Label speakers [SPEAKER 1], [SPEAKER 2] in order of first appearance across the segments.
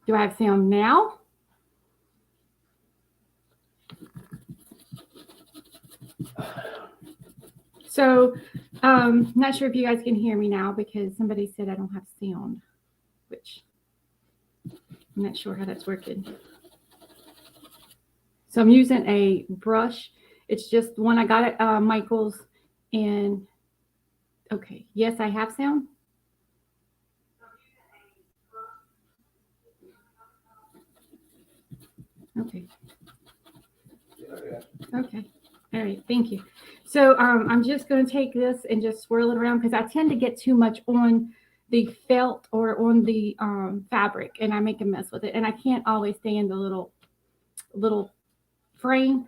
[SPEAKER 1] Do I have sound now? So, not sure if you guys can hear me now because somebody said I don't have sound, which I'm not sure how that's working. So I'm using a brush. It's just one I got at Michael's. And, okay, yes, I have sound. Okay. Okay. All right. Thank you. So I'm just going to take this and just swirl it around because I tend to get too much on the felt or on the fabric, and I make a mess with it. And I can't always stay in the little frame.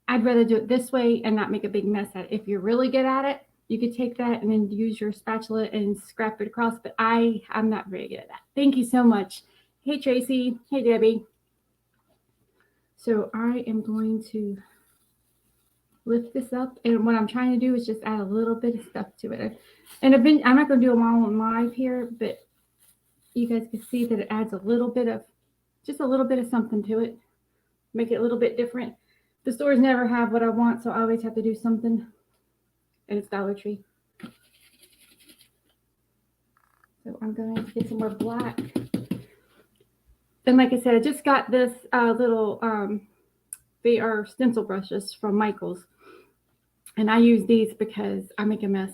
[SPEAKER 1] I'd rather do it this way and not make a big mess at it. If you're really good at it, you could take that and then use your spatula and scrap it across. But I'm not very good at that. Thank you so much. Hey, Tracy. Hey, Debbie. So I am going to lift this up, and what I'm trying to do is just add a little bit of stuff to it. And I'm not going to do them all on live here, but you guys can see that it adds just a little bit of something to it, make it a little bit different. The stores never have what I want, so I always have to do something, and it's Dollar Tree. So I'm going to get some more black. And like I said, I just got this they are stencil brushes from Michael's. And I use these because I make a mess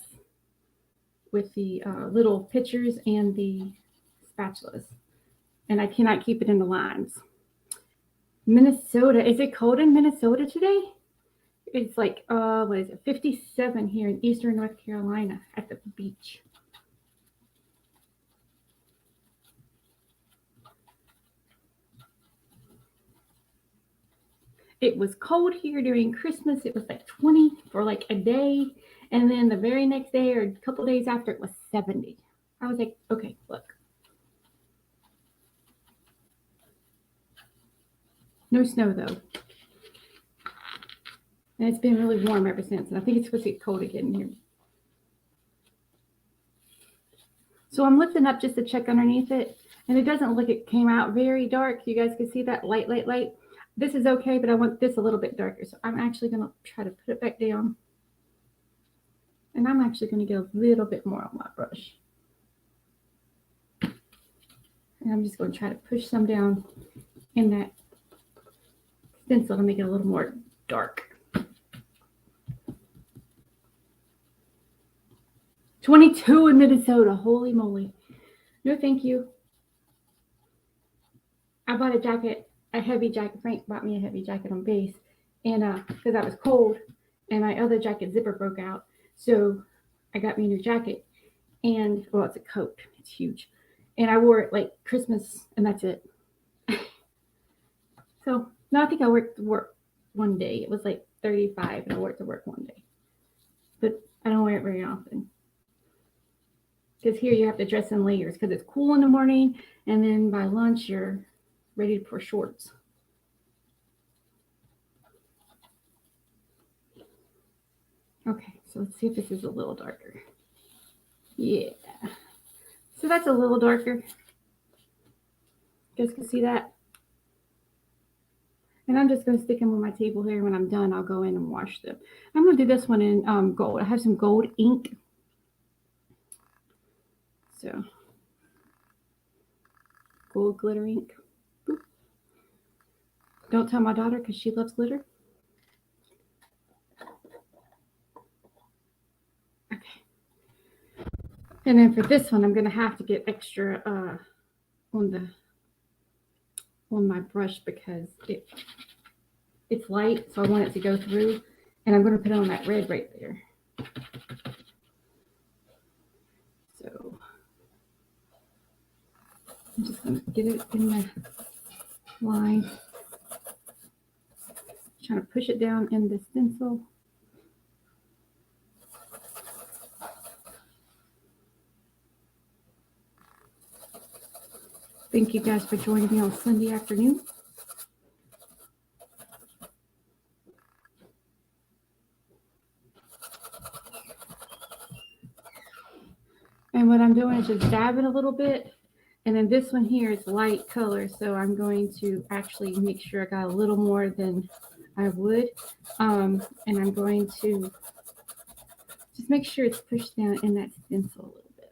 [SPEAKER 1] with the little pitchers and the spatulas. And I cannot keep it in the lines. Minnesota. Is it cold in Minnesota today? It's like, 57 here in eastern North Carolina at the beach. It was cold here during Christmas. It was like 20 for like a day. And then the very next day or a couple days after, it was 70. I was like, okay, look. No snow, though. And it's been really warm ever since. And I think it's supposed to get cold again here. So I'm lifting up just to check underneath it. And it doesn't look, it came out very dark. You guys can see that light. This is okay, but I want this a little bit darker. So I'm actually going to try to put it back down. And I'm actually going to get a little bit more on my brush. And I'm just going to try to push some down in that stencil to make it a little more dark. 22 in Minnesota. Holy moly. No, thank you. I bought a heavy jacket. Frank bought me a heavy jacket on base. And because I was cold and my other jacket zipper broke out. So I got me a new jacket. And, well, it's a coat. It's huge. And I wore it like Christmas, and that's it. So, no, I think I worked to work one day. It was like 35, and I worked to work one day. But I don't wear it very often. Because here you have to dress in layers because it's cool in the morning, and then by lunch you're ready for shorts. Okay, so let's see if this is a little darker. Yeah. So that's a little darker. You guys can see that? And I'm just going to stick them on my table here. When I'm done, I'll go in and wash them. I'm going to do this one in gold. I have some gold ink. So, gold glitter ink. Boop. Don't tell my daughter because she loves glitter. Okay. And then for this one, I'm going to have to get extra on my brush because it's light, so I want it to go through. And I'm going to put it on that red right there. So I'm just going to get it in the line. Trying to push it down in the stencil. Thank you guys for joining me on Sunday afternoon. And what I'm doing is just dabbing a little bit And then this one here is light color, so I'm going to actually make sure I got a little more than I would. And I'm going to just make sure it's pushed down in that stencil a little bit.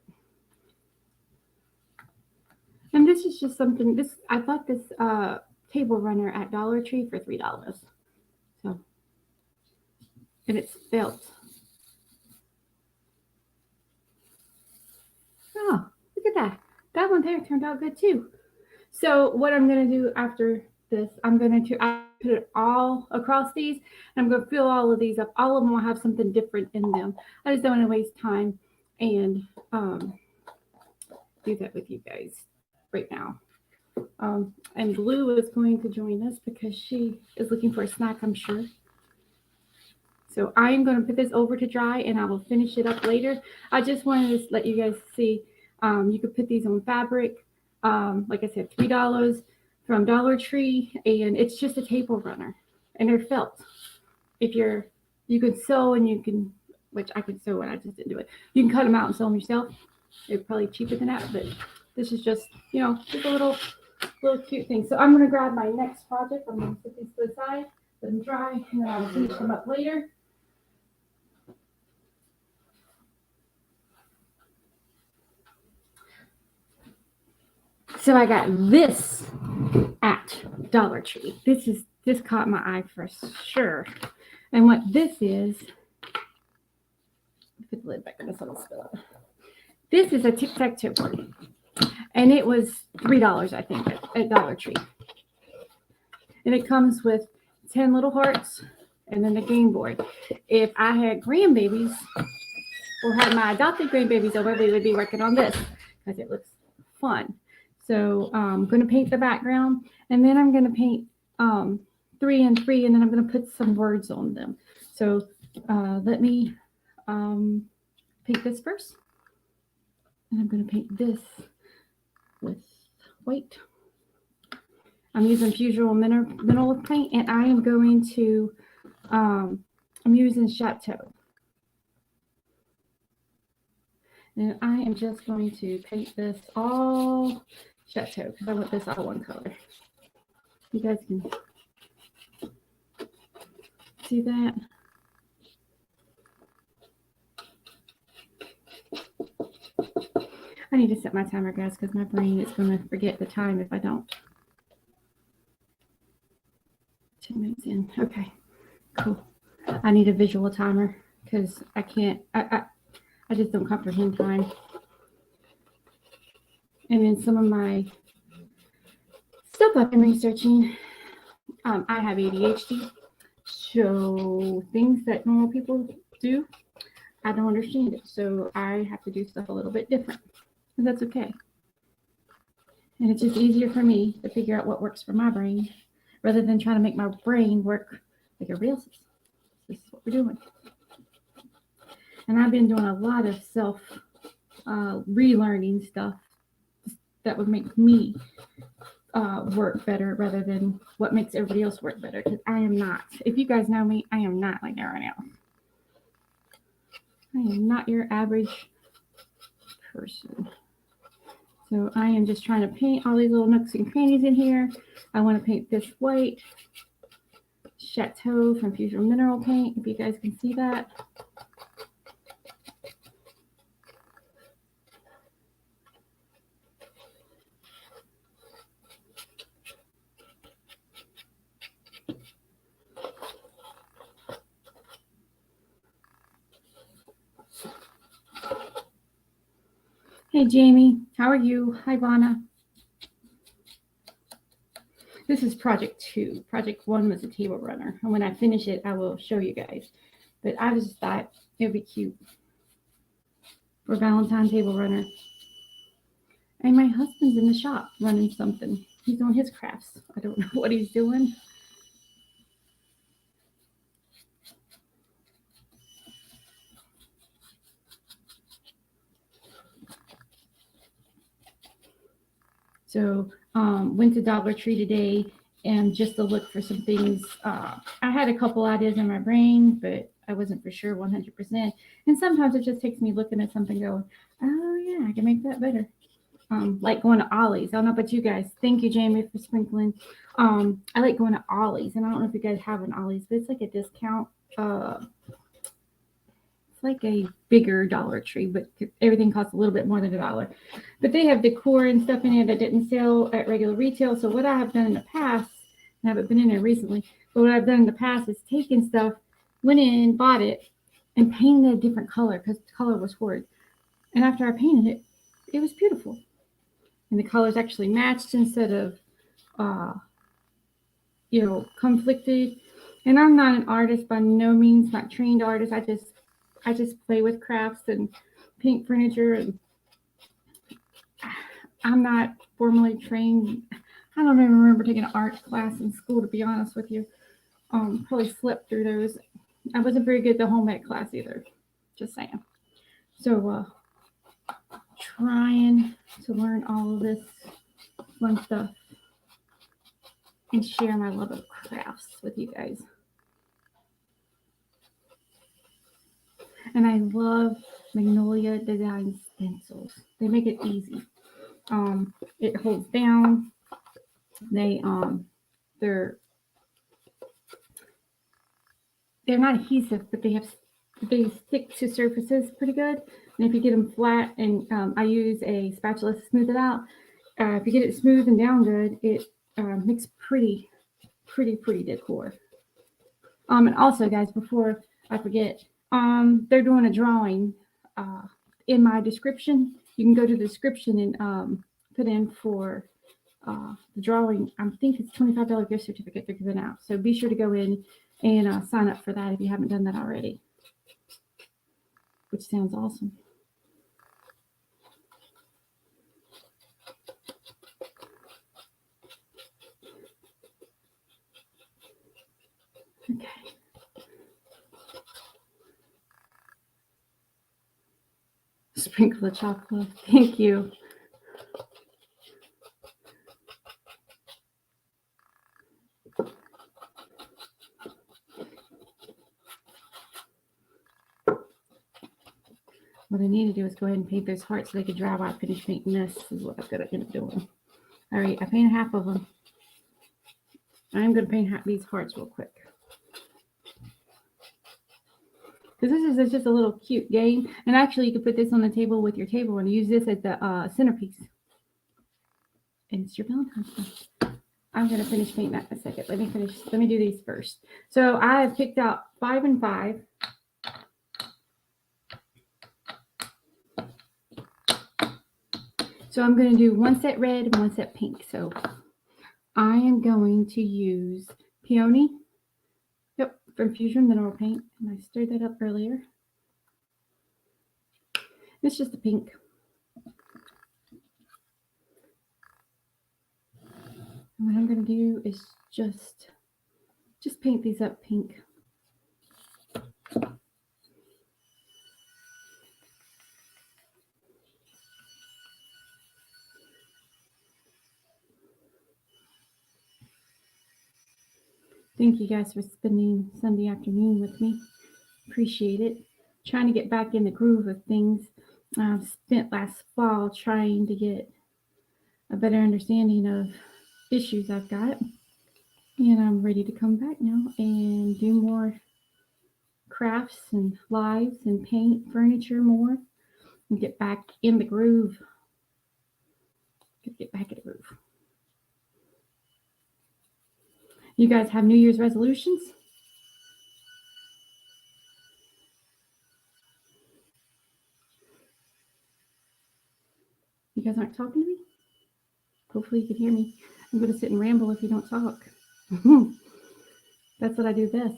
[SPEAKER 1] And this is just something, I bought this table runner at Dollar Tree for $3. So, and it's felt. Oh, look at that. That one there turned out good too. So what I'm going to do after this, I'm going to put it all across these. And I'm going to fill all of these up. All of them will have something different in them. I just don't want to waste time and do that with you guys right now. And Blue is going to join us because she is looking for a snack, I'm sure. So I am going to put this over to dry and I will finish it up later. I just wanted to let you guys see, you could put these on fabric. Like I said, $3 from Dollar Tree, and it's just a table runner, and they're felt. You can sew, and you can, which I could sew, and I just didn't do it. You can cut them out and sew them yourself. They're probably cheaper than that, but this is just, just a little cute thing. So I'm going to grab my next project. I'm going to put these to the side, let them dry, and then I'll finish them up later. So I got this at Dollar Tree. This caught my eye for sure. And what this is, put the lid back on this little spill. This is a tic-tac-toe board. And it was $3, I think, at Dollar Tree. And it comes with 10 little hearts and then the game board. If I had grandbabies or had my adopted grandbabies over, we would be working on this because it looks fun. So I'm going to paint the background, and then I'm going to paint 3 and 3, and then I'm going to put some words on them. So let me paint this first. And I'm going to paint this with white. I'm using Fusion mineral paint, and I am going to, I'm using Chateau. And I am just going to paint this all Chateau because I want this all one color. You guys can see that. I need to set my timer, guys, because my brain is going to forget the time if I don't. 10 minutes in. Okay, cool. I need a visual timer because I can't, I just don't comprehend time. And then some of my stuff I've been researching, I have ADHD, so things that normal people do, I don't understand it. So I have to do stuff a little bit different, and that's okay. And it's just easier for me to figure out what works for my brain rather than trying to make my brain work like a real system. This is what we're doing. And I've been doing a lot of self relearning stuff that would make me work better rather than what makes everybody else work better. Because I am not. If you guys know me, I am not like that right now. I am not your average person. So I am just trying to paint all these little nooks and crannies in here. I want to paint this white Chateau from Fusion Mineral Paint, if you guys can see that. Hey, Jamie, how are you? Hi, Vana. This is project 2. Project 1 was a table runner. And when I finish it, I will show you guys. But I just thought it would be cute for Valentine table runner. And my husband's in the shop running something. He's doing his crafts. I don't know what he's doing. So went to Dollar Tree today and just to look for some things. I had a couple ideas in my brain, but I wasn't for sure 100%. And sometimes it just takes me looking at something going, oh yeah, I can make that better. like going to Ollie's. I don't know about you guys. Thank you, Jamie, for sprinkling. I like going to Ollie's, and I don't know if you guys have an Ollie's, but it's like a discount. It's like a bigger Dollar Tree, but everything costs a little bit more than $1. But they have decor and stuff in it that didn't sell at regular retail. So what I have done in the past, and I haven't been in there recently, but what I've done in the past is taken stuff, went in, bought it, and painted a different color because the color was horrid. And after I painted it, it was beautiful. And the colors actually matched instead of, conflicted. And I'm not an artist by no means, not trained artist. I just play with crafts and paint furniture, and I'm not formally trained. I don't even remember taking an art class in school, to be honest with you. Probably slipped through those. I wasn't very good at the home ec class either. Just saying. So trying to learn all of this fun stuff and share my love of crafts with you guys. And I love Magnolia Design stencils. They make it easy. It holds down. They're not adhesive, but they stick to surfaces pretty good. And if you get them flat, and I use a spatula to smooth it out. If you get it smooth and down good, it makes pretty decor. And also, guys, before I forget, they're doing a drawing in my description. You can go to the description and put in for the drawing. I think it's $25 gift certificate they're giving out. So be sure to go in and sign up for that if you haven't done that already, which sounds awesome. Okay. Sprinkle of chocolate. Thank you. What I need to do is go ahead and paint those hearts so they can dry while I finish painting this. This is what I'm going to end up doing. All right, I painted half of them. I'm going to paint these hearts real quick. Because this is just a little cute game. And actually, you can put this on the table with your table and use this as the centerpiece. And it's your Valentine's Day. I'm going to finish painting that in a second. Let me do these first. So I have picked out 5 and 5. So I'm going to do one set red and one set pink. So I am going to use Peony. Yep, from Fusion Mineral Paint. And I stirred that up earlier. It's just a pink. And what I'm going to do is just paint these up pink. Thank you guys for spending Sunday afternoon with me. Appreciate it. Trying to get back in the groove of things. I spent last fall trying to get a better understanding of issues I've got. And I'm ready to come back now and do more crafts and lives and paint furniture more and get back in the groove. Get back in the groove. You guys have New Year's resolutions? You guys aren't talking to me? Hopefully you can hear me. I'm going to sit and ramble if you don't talk. That's what I do best.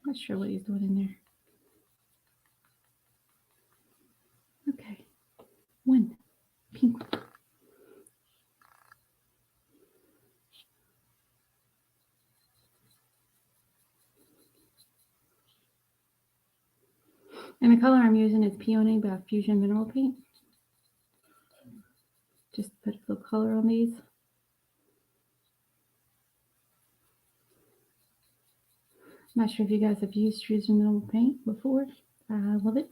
[SPEAKER 1] Not sure what he's doing in there. Okay. One. Pink one. And the color I'm using is Peony by Fusion Mineral Paint. Just put a little color on these. I'm not sure if you guys have used Fusion Mineral Paint before. I love it.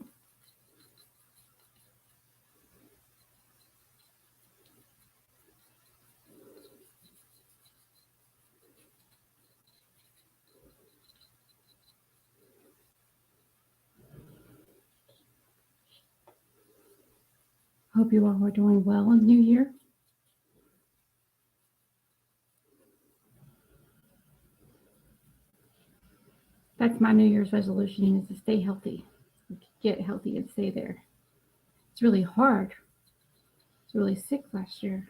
[SPEAKER 1] Hope you all are doing well in the new year. That's my New Year's resolution, is to stay healthy. Get healthy and stay there. It's really hard. I was really sick last year.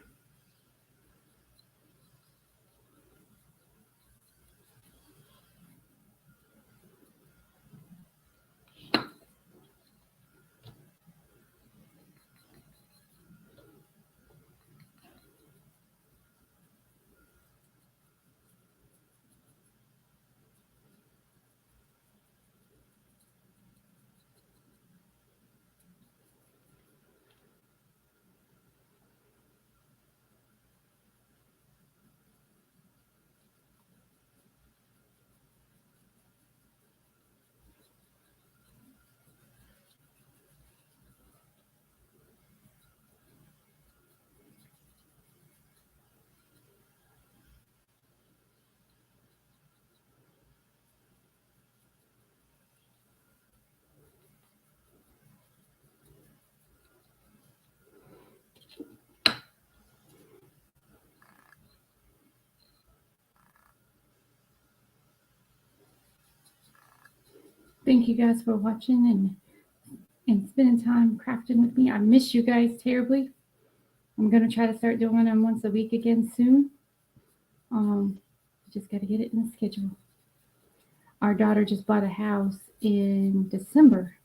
[SPEAKER 1] Thank you guys for watching and spending time crafting with me. I miss you guys terribly. I'm going to try to start doing them once a week again soon. Just got to get it in the schedule. Our daughter just bought a house in December,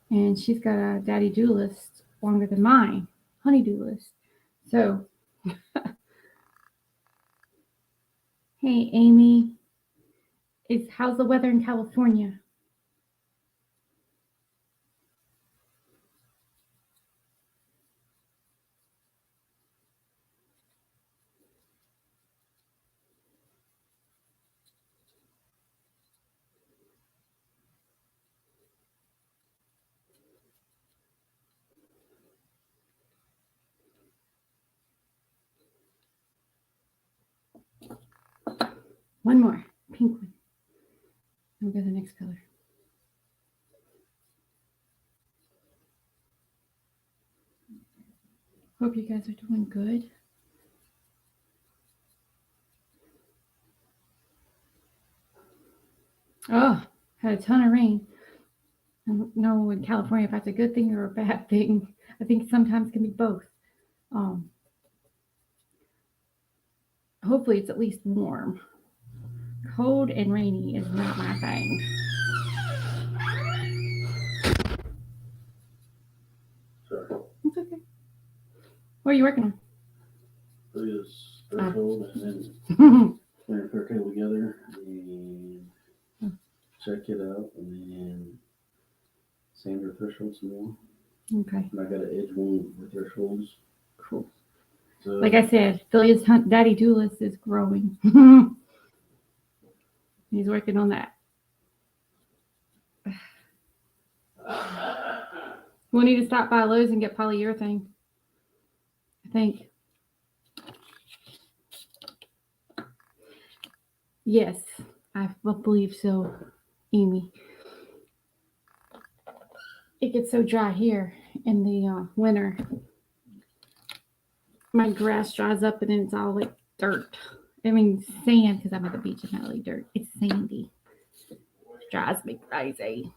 [SPEAKER 1] and she's got a daddy-do list longer than mine, honey-do list. So, hey, Amy, how's the weather in California? One more, pink one. I'll go to the next color. Hope you guys are doing good. Oh, had a ton of rain. I don't know in California if that's a good thing or a bad thing. I think sometimes it can be both. Hopefully it's at least warm. Cold and rainy is not my thing.
[SPEAKER 2] Sorry.
[SPEAKER 1] It's okay. What are you working on?
[SPEAKER 2] This threshold and then put our table together and check it out and then sand our threshold some more.
[SPEAKER 1] Okay.
[SPEAKER 2] And I got an edge one with thresholds.
[SPEAKER 1] Cool.
[SPEAKER 2] So,
[SPEAKER 1] Like I said, Philly's daddy-do list is growing. He's working on that. We'll need to stop by Lowe's and get polyurethane, I think. Yes, I believe so, Amy. It gets so dry here in the winter. My grass dries up and then it's all like dirt. I mean, sand, because I'm at the beach and not really dirt. It's sandy. It drives me crazy.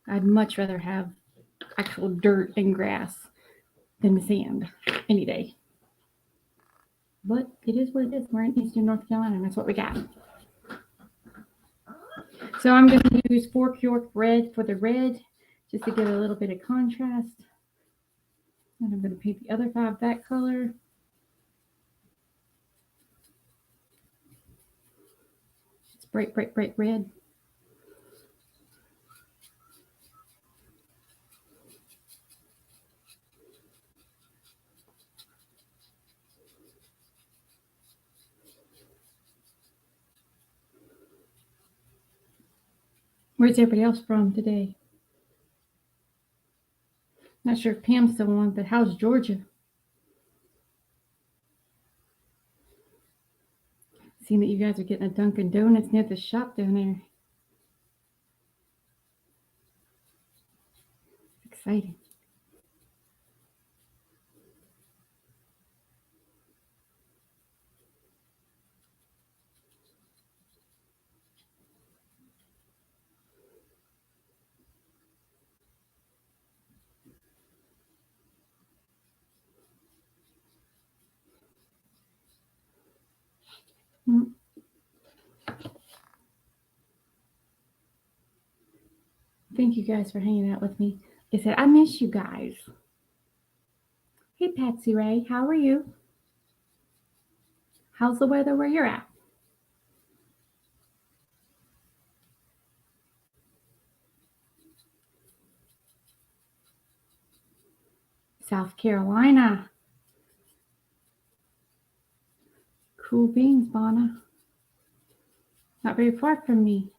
[SPEAKER 1] I'd much rather have actual dirt and grass than sand any day. But it is what it is. We're in Eastern North Carolina, and that's what we got. So I'm going to use 4 York red for the red, just to give it a little bit of contrast. And I'm going to paint the other 5 that color. It's bright, bright, bright red. Where's everybody else from today? Not sure if Pam's still on, but how's Georgia? Seeing that you guys are getting a Dunkin' Donuts near the shop down there. Exciting. Mm. Thank you guys for hanging out with me. I said, I miss you guys. Hey, Patsy Ray, how are you? How's the weather where you're at? South Carolina. Cool beans, Bonna. Not very far from me.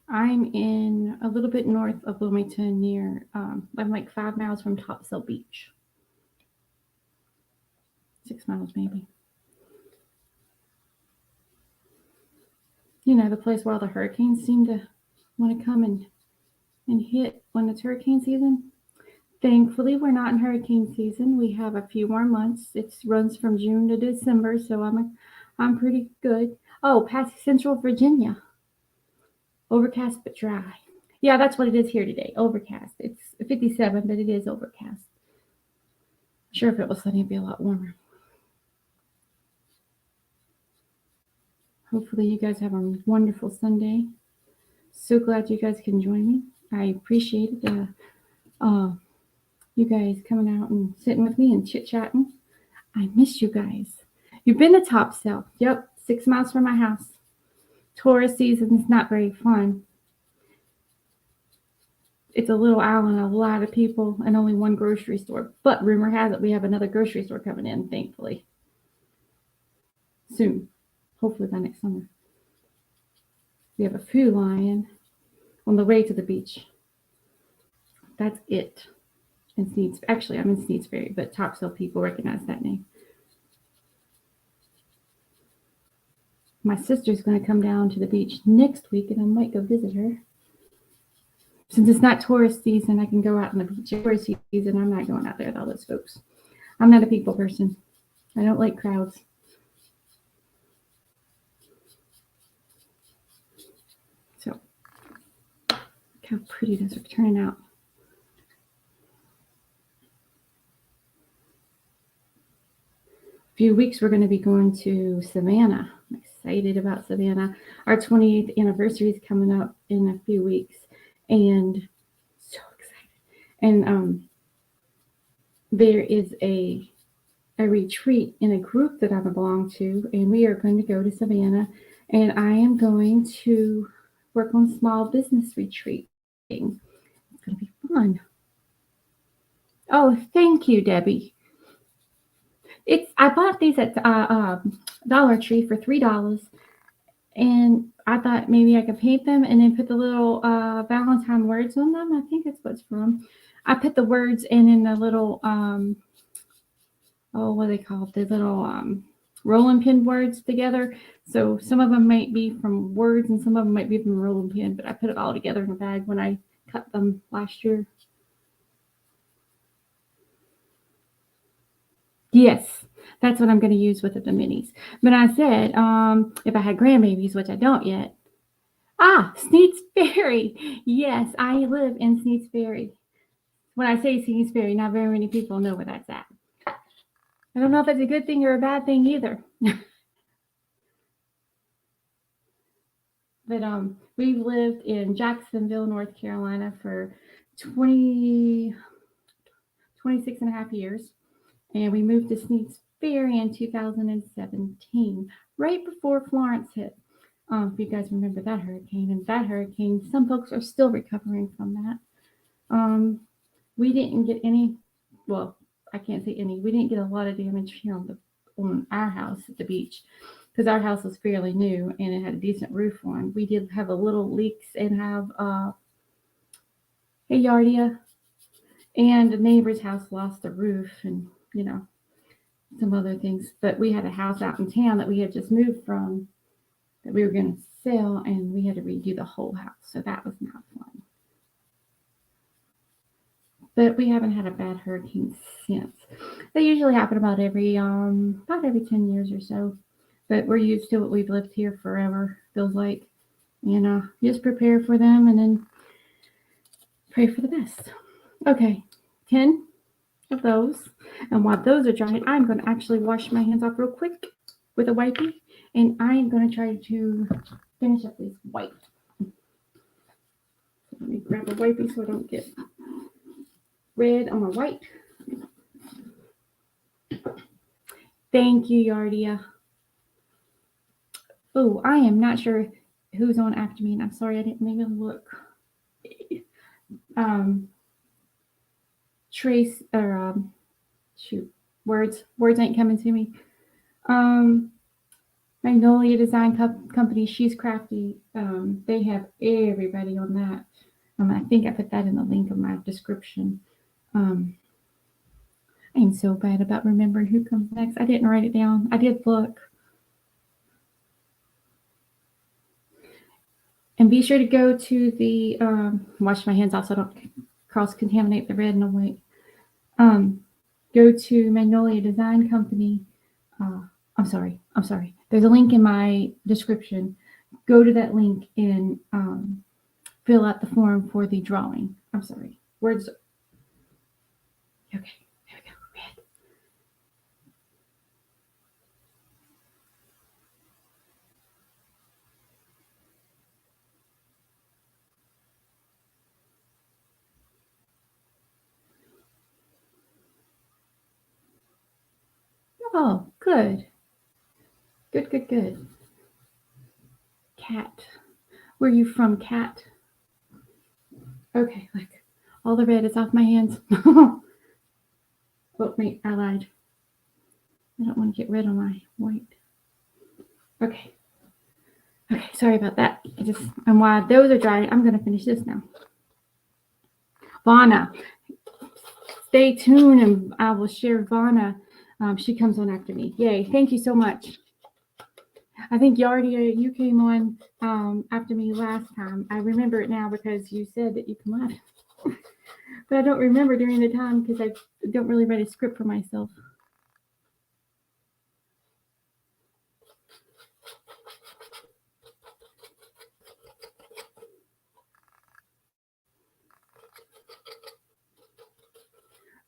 [SPEAKER 1] I'm in a little bit north of Wilmington near, I'm like 5 miles from Topsail Beach. 6 miles maybe. You know, the place where all the hurricanes seem to want to come and hit when it's hurricane season. Thankfully, we're not in hurricane season. We have a few more months. It runs from June to December, so I'm pretty good. Oh, past Central Virginia. Overcast but dry. Yeah, that's what it is here today. Overcast. It's 57, but it is overcast. Sure, if it was sunny, it'd be a lot warmer. Hopefully, you guys have a wonderful Sunday. So glad you guys can join me. I appreciate it. You guys coming out and sitting with me and chit chatting. I miss you guys. You've been to Topsail. Yep, 6 miles from my house. Tourist season is not very fun. It's a little island, a lot of people, and only one grocery store. But rumor has it we have another grocery store coming in, thankfully. Soon. Hopefully by next summer. We have a food lion on the way to the beach. That's it. In Sneeds. Actually, I'm in Sneedsbury, but Topsail people recognize that name. My sister's going to come down to the beach next week, and I might go visit her. Since it's not tourist season, I can go out on the beach. Tourist season, I'm not going out there with all those folks. I'm not a people person. I don't like crowds. So, look how pretty those are turning out. A few weeks, we're going to be going to Savannah. I'm excited about Savannah. Our 28th anniversary is coming up in a few weeks, and so excited. And there is a retreat in a group that I belong to, and we are going to go to Savannah, and I am going to work on small business retreat. It's going to be fun. Oh, thank you, Debbie. I bought these at Dollar Tree for $3, and I thought maybe I could paint them and then put the little Valentine words on them. I think that's what's from. I put the words in the little what are they called? The little rolling pin words together. So some of them might be from words and some of them might be from rolling pin, but I put it all together in a bag when I cut them last year. Yes, that's what I'm going to use with the minis. But I said, if I had grandbabies, which I don't yet. Sneedsbury. Yes, I live in Sneedsbury. When I say Sneedsbury, not very many people know where that's at. I don't know if it's a good thing or a bad thing either. But we've lived in Jacksonville, North Carolina for 26 and a half years. And we moved to Sneedsbury in 2017, right before Florence hit. If you guys remember that hurricane, some folks are still recovering from that. We didn't get any, well, I can't say any, we didn't get a lot of damage here on our house at the beach. because our house was fairly new and it had a decent roof on. We did have a little leaks and have hey Yardia, and the neighbor's house lost the roof and some other things. But we had a house out in town that we had just moved from that we were going to sell, and we had to redo the whole house, so that was not fun. But we haven't had a bad hurricane since. They usually happen about every 10 years or so. But we're used to it. We've lived here forever, feels like. Just prepare for them and then pray for the best. Okay, 10 of those. And while those are drying, I'm going to actually wash my hands off real quick with a wipey. And I'm going to try to finish up this white. Let me grab a wipey so I don't get red on my white. Thank you, Yardia. Oh, I am not sure who's on after me, and I'm sorry I didn't maybe look. Trace or shoot, words ain't coming to me. Magnolia Design Company, She's Crafty. They have everybody on that. I think I put that in the link of my description. I am so bad about remembering who comes next. I didn't write it down. I did look. And be sure to go to the wash my hands off so I don't cross-contaminate the red and the white. Go to Magnolia Design Company. I'm sorry. There's a link in my description. Go to that link and fill out the form for the drawing. I'm sorry. Words. Okay, there we go. Red. Oh, good. Good. Cat. Where are you from, Cat? Okay, look. All the red is off my hands. Oh, wait, I lied. I don't want to get red on my white. Okay, sorry about that. And while those are drying, I'm going to finish this now. Vana. Stay tuned and I will share Vana. She comes on after me. Yay, thank you so much. I think Yardia, you came on after me last time. I remember it now because you said that you come on. But I don't remember during the time because I don't really write a script for myself.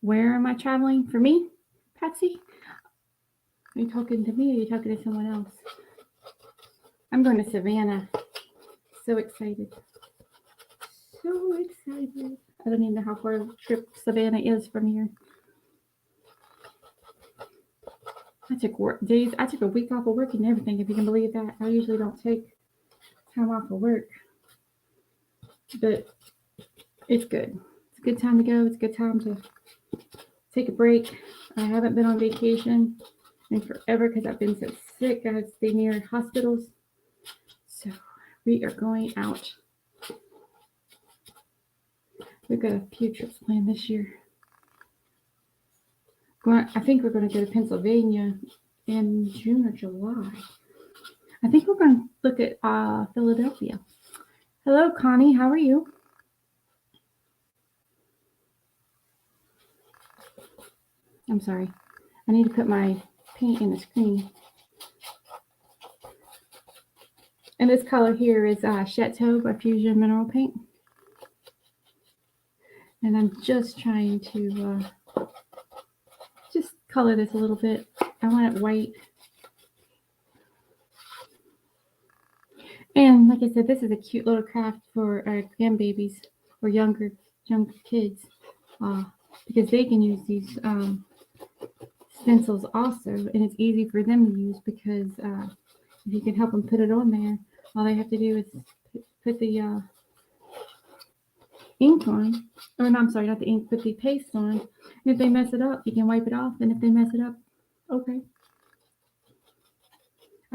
[SPEAKER 1] Where am I traveling? For me, Patsy? Are you talking to me or are you talking to someone else? I'm going to Savannah. So excited. I don't even know how far a trip Savannah is from here. I took a week off of work and everything, if you can believe that. I usually don't take time off of work. But it's good. It's a good time to go. It's a good time to take a break. I haven't been on vacation in forever because I've been so sick. I had to stay near hospitals. So we are going out. We've got a few trips planned this year. I think we're going to go to Pennsylvania in June or July. I think we're going to look at Philadelphia. Hello, Connie. How are you? I'm sorry. I need to put my paint in the screen. And this color here is Chateau by Fusion Mineral Paint. And I'm just trying to just color this a little bit. I want it white. And like I said, this is a cute little craft for grandbabies or younger kids because they can use these stencils also, and it's easy for them to use because if you can help them put it on there, all they have to do is put the ink on, or no, I'm sorry, not the ink, put the paste on. And if they mess it up, you can wipe it off, and if they mess it up, okay.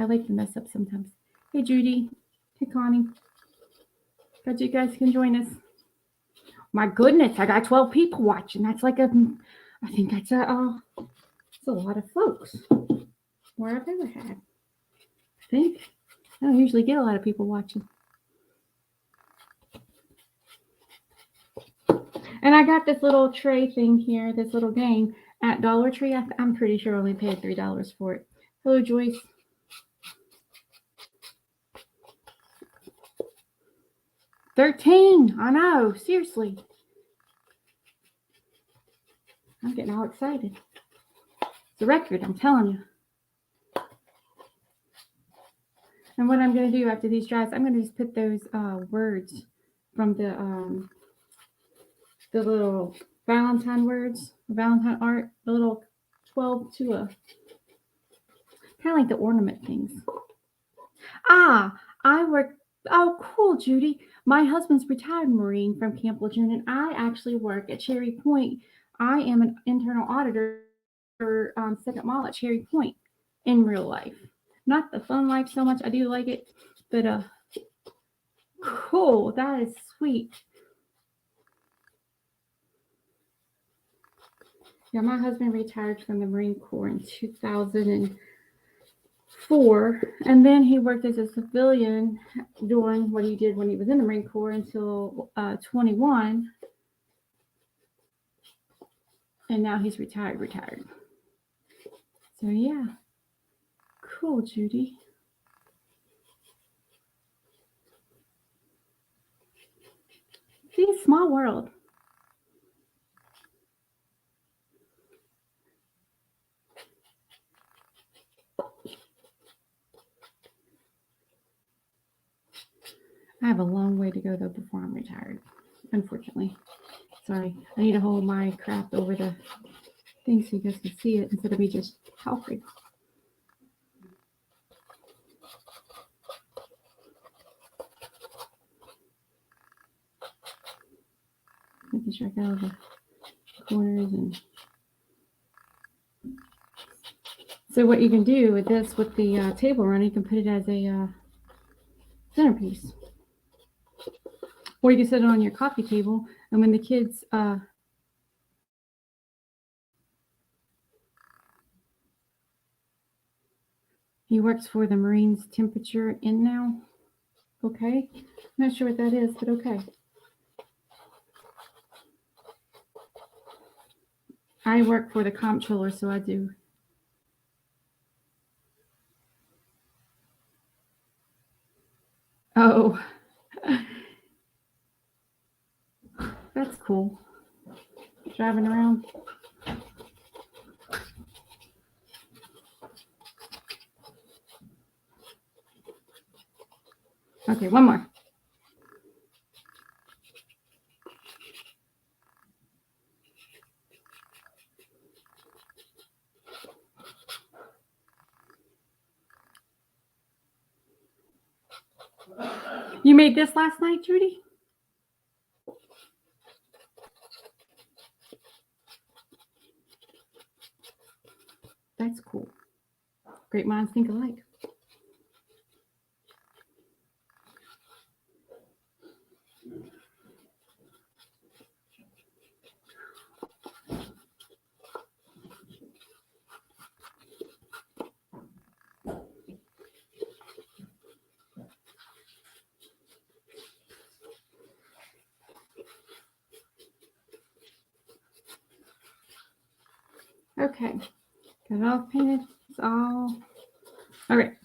[SPEAKER 1] I like to mess up sometimes. Hey, Judy. Hey, Connie. Glad you guys can join us. My goodness, I got 12 people watching. That's like I think that's it's a lot of folks. More I've ever had. I think. I don't usually get a lot of people watching. And I got this little tray thing here, this little game at Dollar Tree. I'm pretty sure I only paid $3 for it. Hello, Joyce. $13. I know. Seriously. I'm getting all excited. It's a record, I'm telling you. And what I'm going to do after these dries, I'm going to just put those words from the little Valentine words, Valentine art, the little 12 to a, kind of like the ornament things. I work, oh, cool, Judy. My husband's retired Marine from Camp Lejeune, and I actually work at Cherry Point. I am an internal auditor for Second Mall at Cherry Point in real life. Not the fun life so much. I do like it, but cool. That is sweet. Yeah, my husband retired from the Marine Corps in 2004, and then he worked as a civilian doing what he did when he was in the Marine Corps until 21, and now he's retired. So yeah, cool, Judy. See, small world. I have a long way to go though before I'm retired, unfortunately. Sorry, I need to hold my crap over the thing so you guys can see it instead of me just talking. Making sure I got all the corners and. So what you can do with this, with the table runner, you can put it as a centerpiece. Or you can set it on your coffee table, and when the kids he works for the Marines Temperature In Now. Okay. I'm not sure what that is, but okay. I work for the comptroller, so I do. Oh. That's cool. Driving around. Okay, one more. You made this last night, Judy? That's cool. Great minds think alike. Okay, got it all painted. It's all right.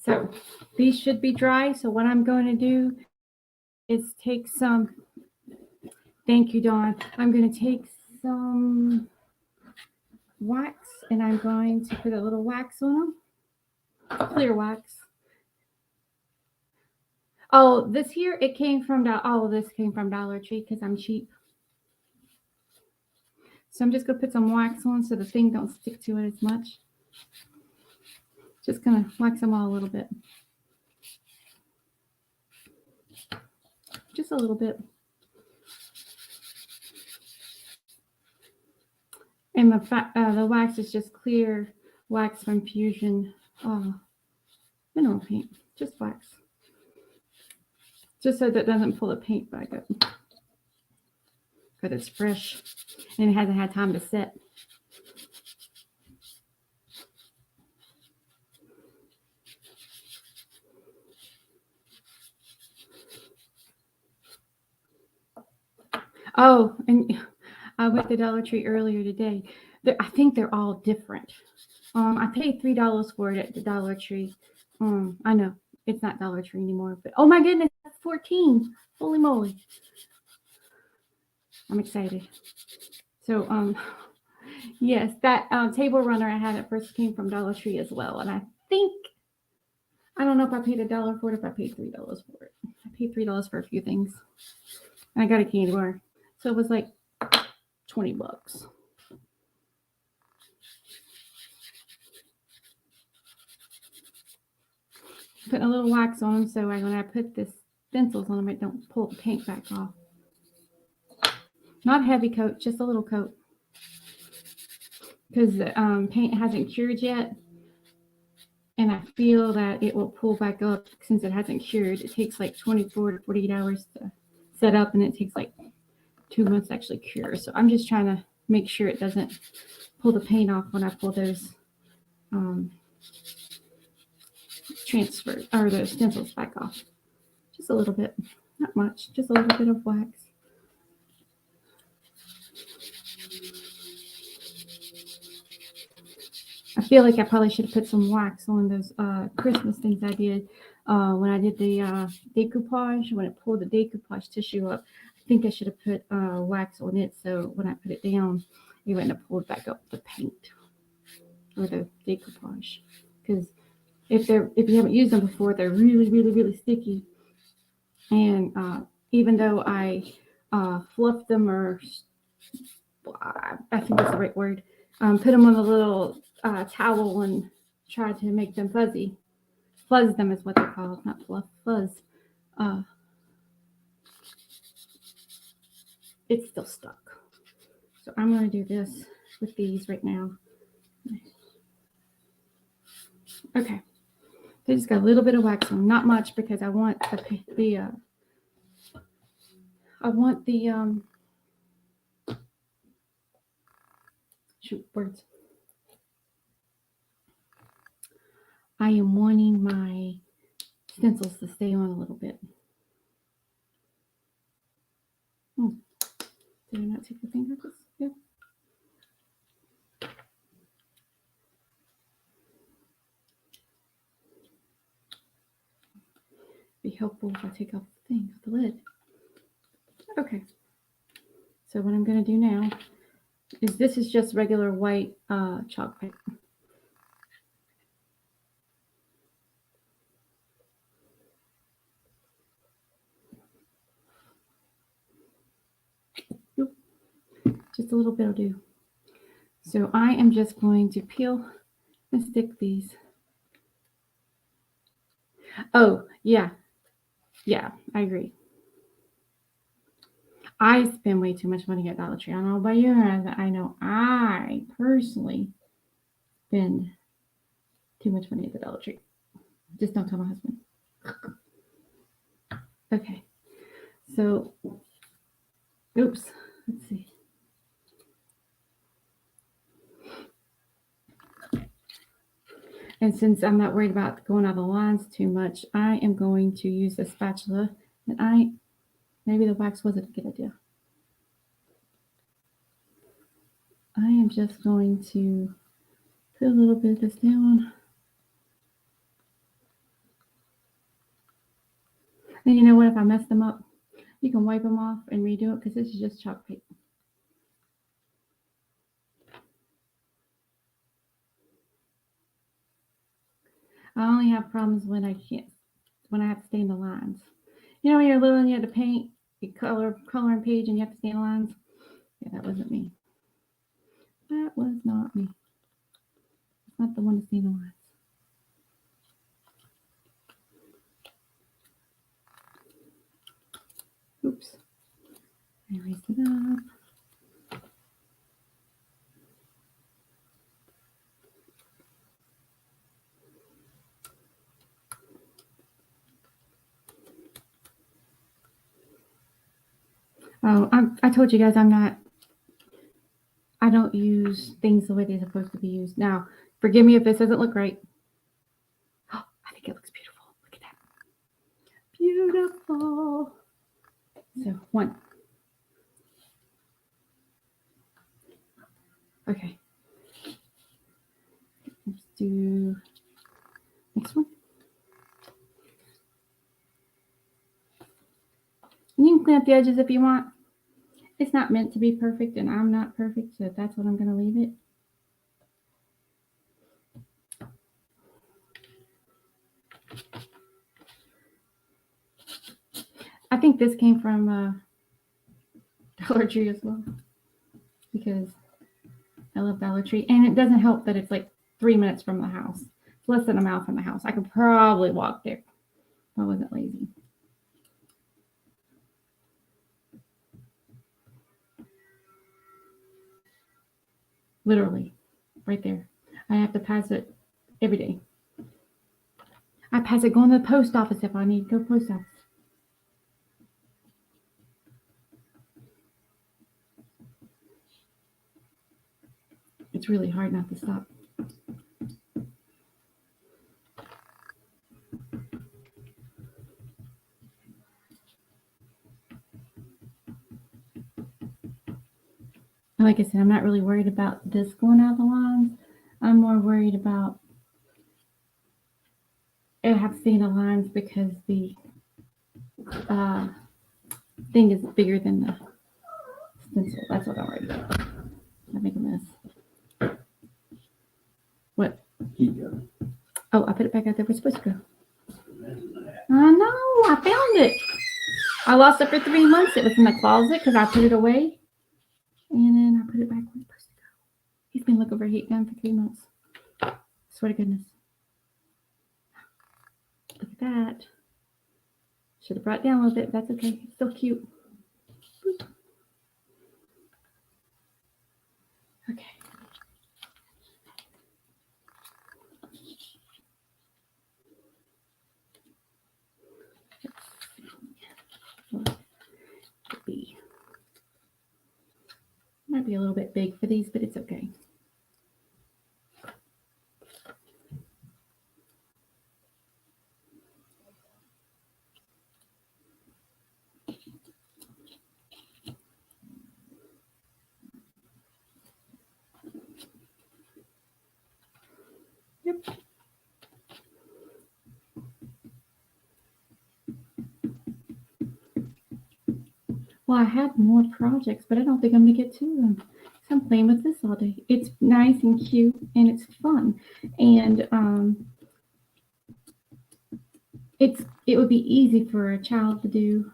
[SPEAKER 1] So these should be dry. So what I'm going to do is take some. Thank you, Dawn. I'm going to take some wax and I'm going to put a little wax on them. Clear wax. Oh, this here, it came from this came from Dollar Tree because I'm cheap. So I'm just gonna put some wax on so the thing don't stick to it as much. Just gonna wax them all a little bit. Just a little bit. And the wax is just clear wax from Fusion mineral paint, just wax. Just so that doesn't pull the paint back up. Because it's fresh and it hasn't had time to set. Oh, and I went to Dollar Tree earlier today. I think they're all different. I paid $3 for it at the Dollar Tree. I know it's not Dollar Tree anymore, but oh my goodness, that's 14. Holy moly! I'm excited. So yes, that table runner I had at first came from Dollar Tree as well, and I don't know if I paid $1 for it, if I paid $3 for it. I paid $3 for a few things, and I got a candy bar, so it was like $20. Putting a little wax on them so when I put the stencils on them, it don't pull the paint back off. Not heavy coat, just a little coat. Because the paint hasn't cured yet. And I feel that it will pull back up since it hasn't cured. It takes like 24 to 48 hours to set up, and it takes like 2 months to actually cure. So I'm just trying to make sure it doesn't pull the paint off when I pull those transfer or the stencils back off. Just a little bit, not much, just a little bit of wax. I feel like I probably should have put some wax on those Christmas things I did when I did the decoupage. When I pulled the decoupage tissue up, I think I should have put wax on it so when I put it down, it wouldn't have pulled back up the paint or the decoupage. Because if you haven't used them before, they're really, really, really sticky. And even though I fluffed them, or I think that's the right word, put them on a little towel and tried to make them fuzzy. Fuzz them is what they're called, not fluff, fuzz. It's still stuck. So I'm going to do this with these right now. Okay. I just got a little bit of wax on, not much, because I want the shoot, words. I am wanting my stencils to stay on a little bit. Did I not take the finger? Yeah. Be helpful if I take off the thing, off the lid. Okay. So what I'm going to do now is this is just regular white chalk paint. Just a little bit will do. So I am just going to peel and stick these. Oh, yeah. Yeah, I agree. I spend way too much money at Dollar Tree. I don't know about you, I know I personally spend too much money at the Dollar Tree. Just don't tell my husband. Okay. So, oops. Let's see. And since I'm not worried about going out of the lines too much, I am going to use the spatula. And maybe the wax wasn't a good idea. I am just going to put a little bit of this down. And you know what? If I mess them up, you can wipe them off and redo it because this is just chalk paint. I only have problems when I have to stay in the lines. You know, when you're little and you have to paint, you coloring page and you have to stay in the lines? Yeah, that wasn't me. That was not me. It's not the one to stay in the lines. Oops. I erased it up. Oh, I told you guys I don't use things the way they're supposed to be used. Now, forgive me if this doesn't look right. Oh, I think it looks beautiful. Look at that. Beautiful. So, 1. Okay. Let's do next one. And you can clean up the edges if you want. It's not meant to be perfect, and I'm not perfect, so that's what I'm going to leave it. I think this came from Dollar Tree as well, because I love Dollar Tree. And it doesn't help that it's like 3 minutes from the house. It's less than a mile from the house. I could probably walk there if I wasn't lazy. Literally, right there. I have to pass it every day. I pass it going to the post office if I need to go post office. It's really hard not to stop. Like I said, I'm not really worried about this going out of the lines. I'm more worried about it have to stay in the lines because the thing is bigger than the stencil. That's what I'm worried about. I make a mess. What? Oh, I put it back out there. We're supposed to go. I know. I found it. I lost it for 3 months. It was in the closet because I put it away. And then I put it back where it's supposed to go. He's been looking for a heat gun for 3 months. Swear to goodness. Look at that. Should have brought it down a little bit. That's okay. It's still cute. Boop. Okay. Might be a little bit big for these, but it's okay. Yep. Well, I have more projects, but I don't think I'm going to get to them. So I'm playing with this all day. It's nice and cute, and it's fun. And it would be easy for a child to do,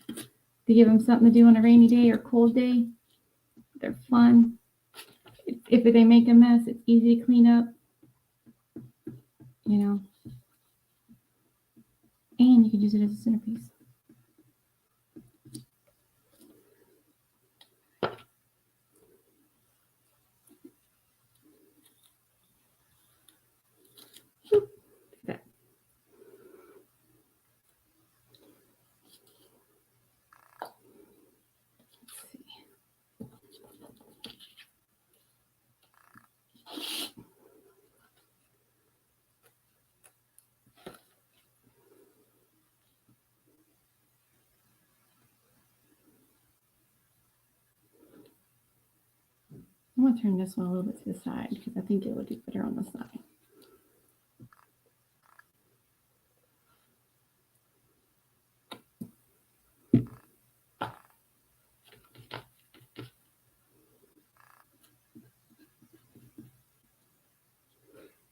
[SPEAKER 1] to give them something to do on a rainy day or cold day. They're fun. If they make a mess, it's easy to clean up. You know. And you can use it as a centerpiece. That. Let's see. I'm going to turn this one a little bit to the side because I think it would do better on the side.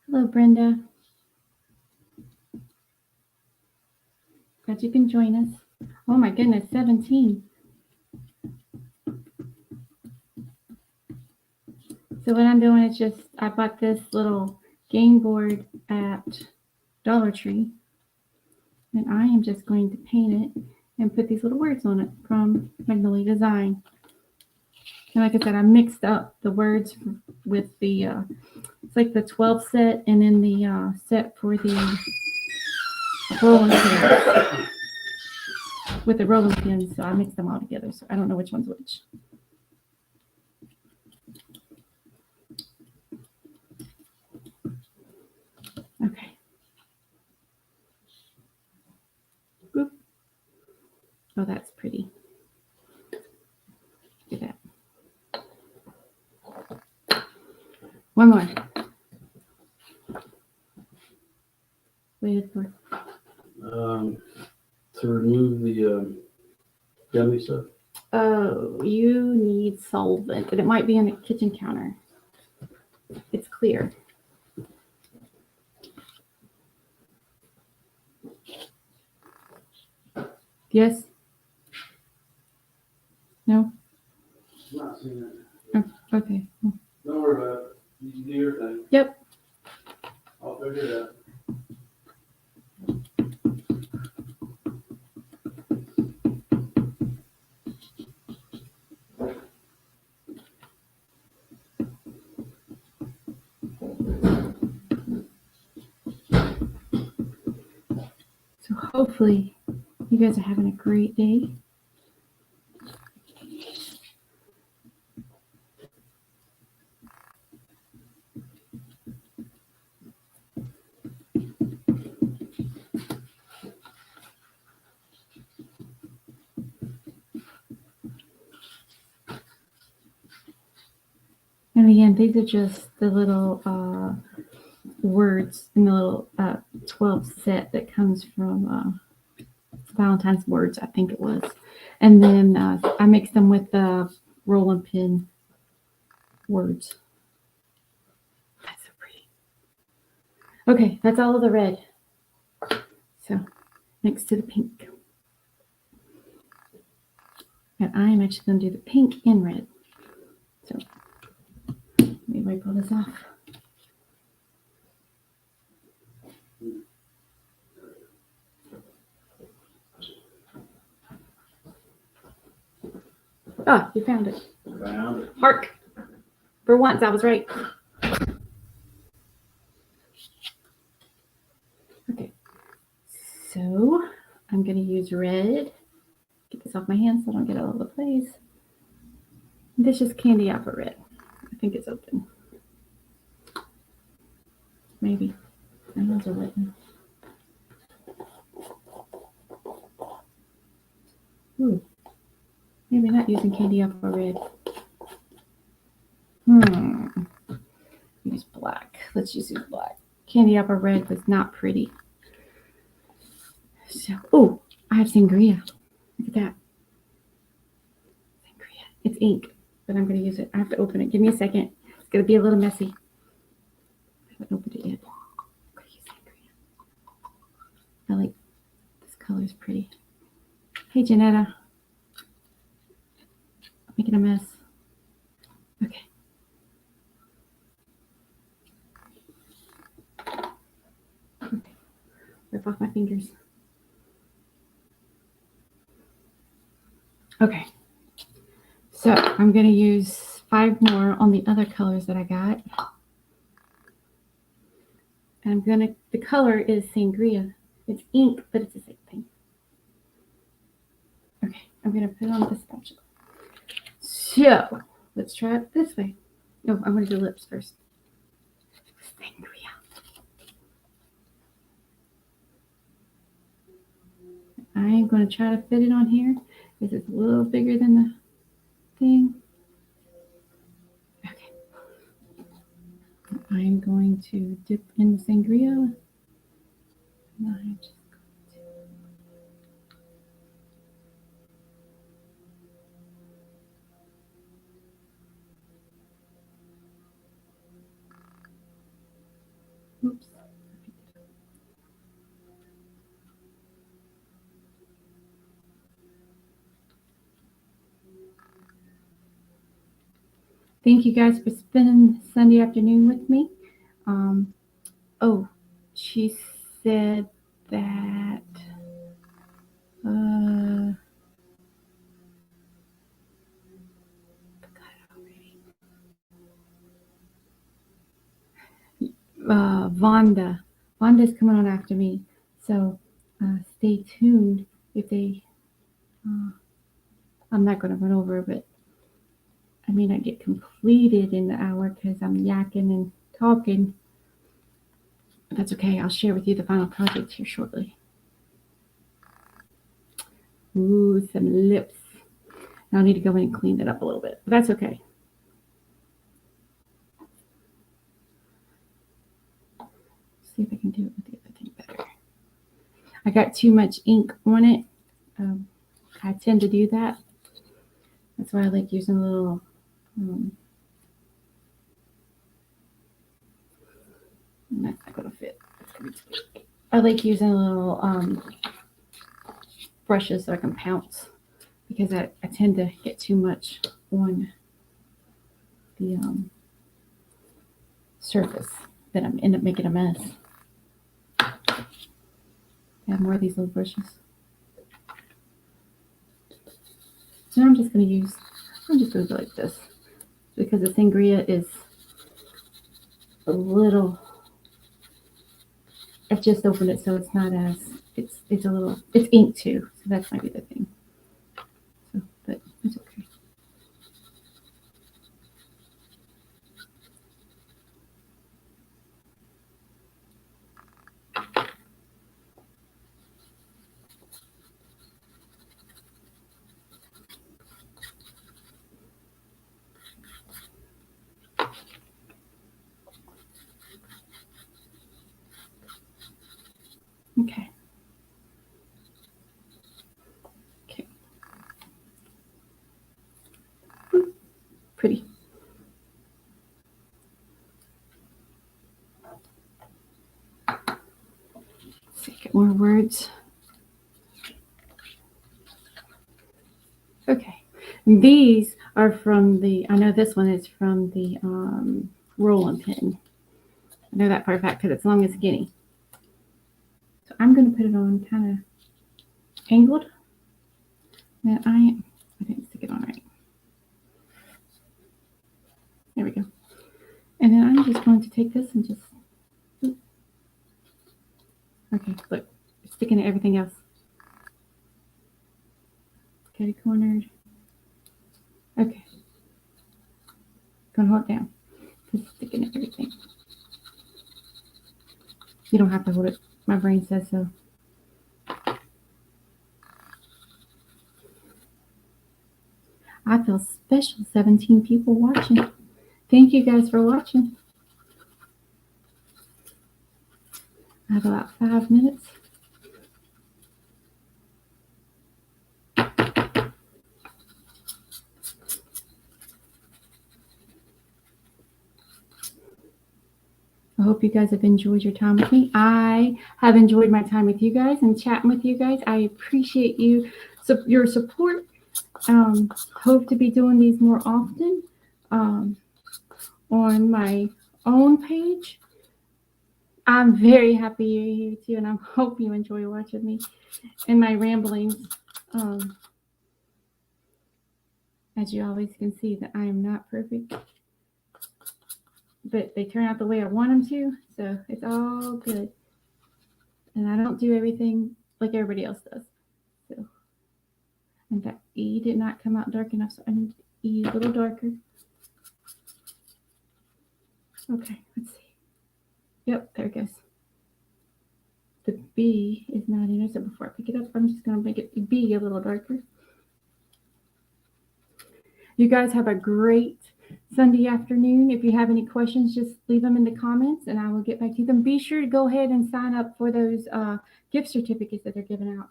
[SPEAKER 1] Hello, Brenda. Glad you can join us. Oh my goodness, 17. So what I'm doing is just, I bought this little game board at Dollar Tree. And I am just going to paint it and put these little words on it from Magnolia Design. And like I said, I mixed up the words with the, it's like the 12 set and then the set for the rolling pin. with the rolling pins, so I mixed them all together. So I don't know which one's which. Okay. Boop. Oh, that's pretty. Look at that. One more. Waited for.
[SPEAKER 2] To remove the gummy stuff.
[SPEAKER 1] Oh, you need solvent, and it might be on the kitchen counter. It's clear. Yes? No?
[SPEAKER 2] I'm not seeing it.
[SPEAKER 1] Oh, okay.
[SPEAKER 2] Don't worry about it. You can do your thing.
[SPEAKER 1] Yep.
[SPEAKER 2] I'll figure it out.
[SPEAKER 1] So hopefully you guys are having a great day. And again, these are just the little words in the little 12 set that comes from Valentine's Words, I think it was. And then I mixed them with the rolling pin words. That's so pretty. Okay, that's all of the red. So next to the pink. And I am actually going to do the pink in red. So let me wipe all this off. Oh, you found it.
[SPEAKER 2] Found it.
[SPEAKER 1] Hark. For once, I was right. Okay. So I'm going to use red. Get this off my hands so I don't get all over the place. This is candy apple red. I think it's open. Maybe. My hands are wet. Ooh. Maybe not using candy apple red. Use black. Let's just use black. Candy apple red was not pretty. So, oh, I have sangria. Look at that. Sangria. It's ink, but I'm going to use it. I have to open it. Give me a second. It's going to be a little messy. I haven't opened it yet. I'm going to use sangria. I like this color is pretty. Hey, Janetta. Making a mess. Okay. Rip off my fingers. Okay. So I'm going to use 5 more on the other colors that I got. And the color is sangria. It's ink, but it's the same thing. Okay, I'm going to put it on the spatula. So let's try it this way. No, I'm going to do lips first. Sangria. I'm going to try to fit it on here because it's a little bigger than the thing. Okay. I'm going to dip in the sangria. I'm just going to, oops. Thank you guys for spending Sunday afternoon with me. Oh, she said that Vonda's coming on after me, so stay tuned if they I'm not going to run over, but I may not get completed in the hour because I'm yakking and talking. But that's okay. I'll share with you the final project here shortly. Ooh, some lips. I'll need to go in and clean that up a little bit. But that's okay. See if I can do it with the other thing better. I got too much ink on it. I tend to do that. That's why I like using a little that's not gonna fit. I like using a little brushes so I can pounce because I tend to get too much on the surface that I end up making a mess. Add more of these little brushes. So I'm just going to go like this because the sangria is a little, I've just opened it so it's not as, it's a little, it's ink too. So that might be the thing. So, but it's okay. Okay. Okay. Pretty. Let's see, get more words. Okay. And these are from the, I know this one is from the rolling pin. I know that for a fact because it's long and skinny. So I'm going to put it on kind of angled. And I didn't stick it on right. There we go. And then I'm just going to take this and just, okay, look, it's sticking to everything else. Catty cornered. Okay. Gonna hold it down. It's sticking to everything. You don't have to hold it. My brain says so. I feel special. 17 people watching. Thank you guys for watching. I have about 5 minutes. I hope you guys have enjoyed your time with me. I have enjoyed my time with you guys and chatting with you guys. I appreciate your support. Hope to be doing these more often on my own page. I'm very happy you're here too, and I hope you enjoy watching me and my ramblings. As you always can see, that I am not perfect, but they turn out the way I want them to, so it's all good. And I don't do everything like everybody else does. So, in fact, E did not come out dark enough, so I need E a little darker. Okay, let's see. Yep, there it goes. The B is not in there, so before I pick it up, I'm just going to make it B a little darker. You guys have a great Sunday afternoon. If you have any questions, just leave them in the comments and I will get back to them. Be sure to go ahead and sign up for those gift certificates that they're giving out.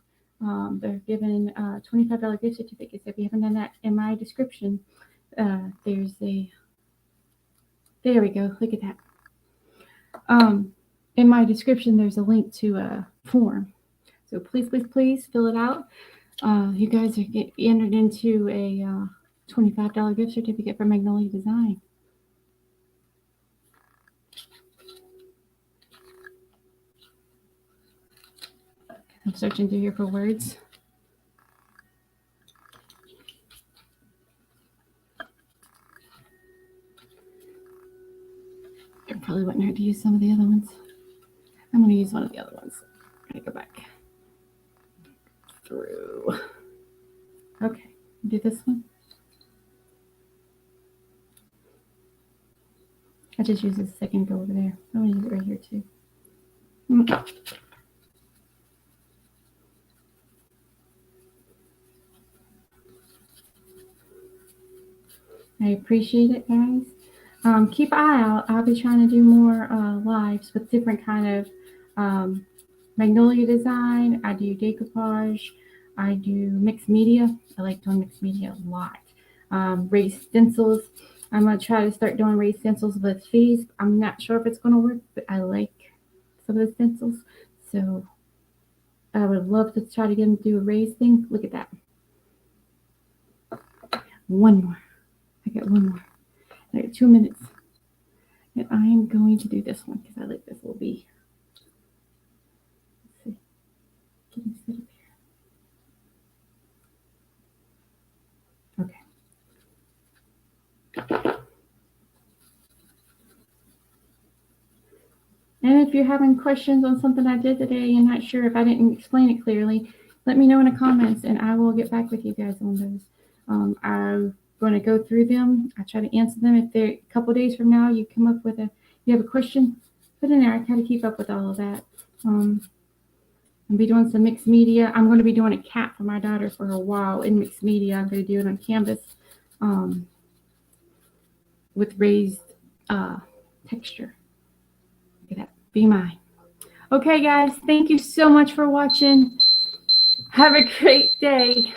[SPEAKER 1] They're giving $25 gift certificates. If you haven't done that, in my description, there's a, there we go. Look at that. In my description, there's a link to a form. So please, please, please fill it out. You guys are entered into a $25 gift certificate for Magnolia Design. I'm searching through here for words. It probably wouldn't hurt to use some of the other ones. I'm going to use one of the other ones. I'm going to go back through. Okay, do this one. I just use this second go over there. I'm gonna use it right here too. I appreciate it, guys. Keep an eye out. I'll be trying to do more lives with different kind of magnolia design. I do decoupage. I do mixed media. I like doing mixed media a lot. Raised stencils. I'm going to try to start doing raised stencils with these. I'm not sure if it's going to work, but I like some of the stencils. So I would love to try to get them to do a raised thing. Look at that. One more. I got one more. I got 2 minutes. And I am going to do this one because I like this little bee. Let's see. Get him set up here. Okay. And if you're having questions on something I did today and not sure if I didn't explain it clearly, let me know in the comments and I will get back with you guys on those. I'm going to go through them. I try to answer them. If they're a couple days from now, you come up with you have a question, put in there. I try to keep up with all of that. I'll be doing some mixed media. I'm going to be doing a cat for my daughter for a while in mixed media. I'm going to do it on canvas with raised texture. Look at that. Be mine. Okay, guys. Thank you so much for watching. Have a great day.